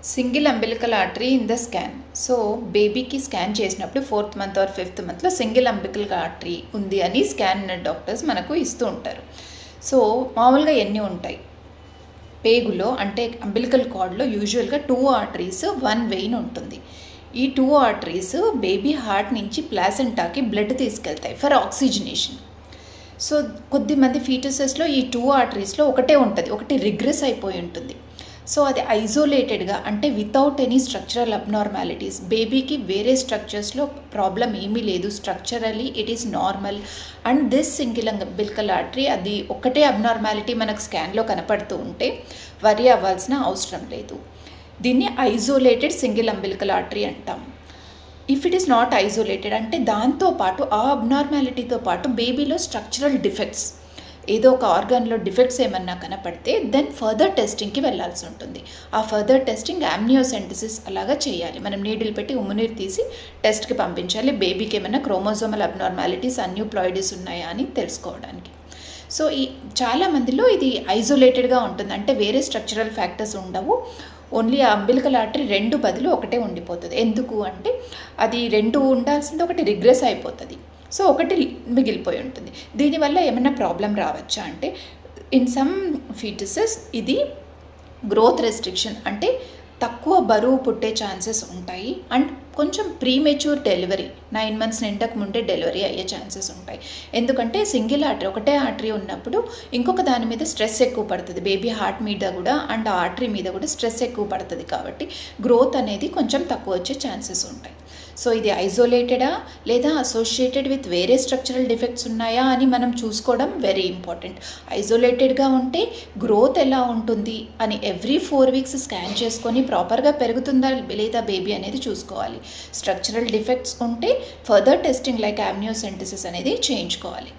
Single umbilical artery in the scan. So బేబీకి scan చేసినప్పుడు 4th month or 5th మంత్లో single umbilical artery ఉంది అని స్కాన్ డాక్టర్స్ మనకు ఇస్తూ ఉంటారు. సో మామూలుగా ఎన్ని ఉంటాయి పేగులో అంటే అంబిలికల్ కార్డ్లో యూజువల్గా 2 ఆర్టరీస్ 1 వెయిన్ ఉంటుంది. ఈ 2 ఆర్టరీస్ బేబీ హార్ట్ నుంచి ప్లాసెంటాకి బ్లడ్ తీసుకెళ్తాయి ఫర్ ఆక్సిజనేషన్. సో కొద్దిమంది ఫీటసెస్లో ఈ 2 ఆర్టరీస్లో ఒకటే ఉంటుంది, ఒకటి రిగ్రెస్ అయిపోయి ఉంటుంది. సో అది ఐసోలేటెడ్గా అంటే వితౌట్ ఎనీ స్ట్రక్చరల్ అబ్నార్మాలిటీస్, బేబీకి వేరే స్ట్రక్చర్స్లో ప్రాబ్లం ఏమీ లేదు, structurally it is normal. And this single umbilical artery అది ఒక్కటే అబ్నార్మాలిటీ మనకు స్కాన్లో కనపడుతూ ఉంటే వరి అవ్వాల్సిన అవసరం లేదు. దీన్ని ఐసోలేటెడ్ సింగిల్ అంబిలికల్ ఆర్టరీ అంటాం. If it is not isolated అంటే దాంతోపాటు ఆ అబ్నార్మాలిటీతో పాటు బేబీలో స్ట్రక్చరల్ డిఫెక్ట్స్, ఏదో ఒక ఆర్గాన్లో డిఫెక్ట్స్ ఏమన్నా కనపడితే దెన్ ఫర్దర్ టెస్టింగ్కి వెళ్ళాల్సి ఉంటుంది. ఆ ఫర్దర్ టెస్టింగ్ యామ్నియోసెంటసిస్ అలాగా చేయాలి. మనం నీడిల్ పెట్టి ఉమ్మునీరు తీసి టెస్ట్కి పంపించాలి, బేబీకి ఏమైనా క్రోమోజోమల్ అబ్నార్మాలిటీస్ అన్యూప్లాయిడీస్ ఉన్నాయా అని తెలుసుకోవడానికి. సో ఈ చాలామందిలో ఇది ఐసోలేటెడ్గా ఉంటుంది, అంటే వేరే స్ట్రక్చరల్ ఫ్యాక్టర్స్ ఉండవు, ఓన్లీ ఆ అంబిలికల్ ఆర్టరీ 2 బదులు ఒకటే ఉండిపోతుంది. ఎందుకు అంటే అది 2 ఉండాల్సింది ఒకటి రిగ్రెస్ అయిపోతుంది, సో ఒకటి మిగిలిపోయి ఉంటుంది. దీనివల్ల ఏమైనా ప్రాబ్లం రావచ్చా అంటే ఇన్ సమ్ ఫీటసెస్ ఇది గ్రోత్ రెస్ట్రిక్షన్ అంటే తక్కువ బరువు పుట్టే ఛాన్సెస్ ఉంటాయి. అండ్ కొంచెం ప్రీమెచ్యూర్ డెలివరీ 9 మంత్స్ నిండక ముందే డెలివరీ అయ్యే ఛాన్సెస్ ఉంటాయి. ఎందుకంటే సింగిల్ ఆర్టరీ ఒకటే ఆర్టరీ ఉన్నప్పుడు ఇంకొక దాని మీద స్ట్రెస్ ఎక్కువ పడుతుంది, బేబీ హార్ట్ మీద కూడా అండ్ ఆ ఆర్టరీ మీద కూడా స్ట్రెస్ ఎక్కువ పడుతుంది, కాబట్టి గ్రోత్ అనేది కొంచెం తక్కువ వచ్చే ఛాన్సెస్ ఉంటాయి. సో ఇది ఐసోలేటెడా లేదా అసోసియేటెడ్ విత్ వేరే స్ట్రక్చరల్ డిఫెక్ట్స్ ఉన్నాయా అని మనం చూసుకోవడం వెరీ ఇంపార్టెంట్. ఐసోలేటెడ్గా ఉంటే గ్రోత్ ఎలా ఉంటుంది అని ఎవ్రీ 4 వీక్స్ స్కాన్ చేసుకొని ప్రాపర్గా పెరుగుతుందా లేదా బేబీ అనేది చూసుకోవాలి. స్ట్రక్చరల్ డిఫెక్ట్స్ ఉంటే ఫర్దర్ టెస్టింగ్ లైక్ యామ్నియోసెంటసిస్ అనేది చేయించుకోవాలి.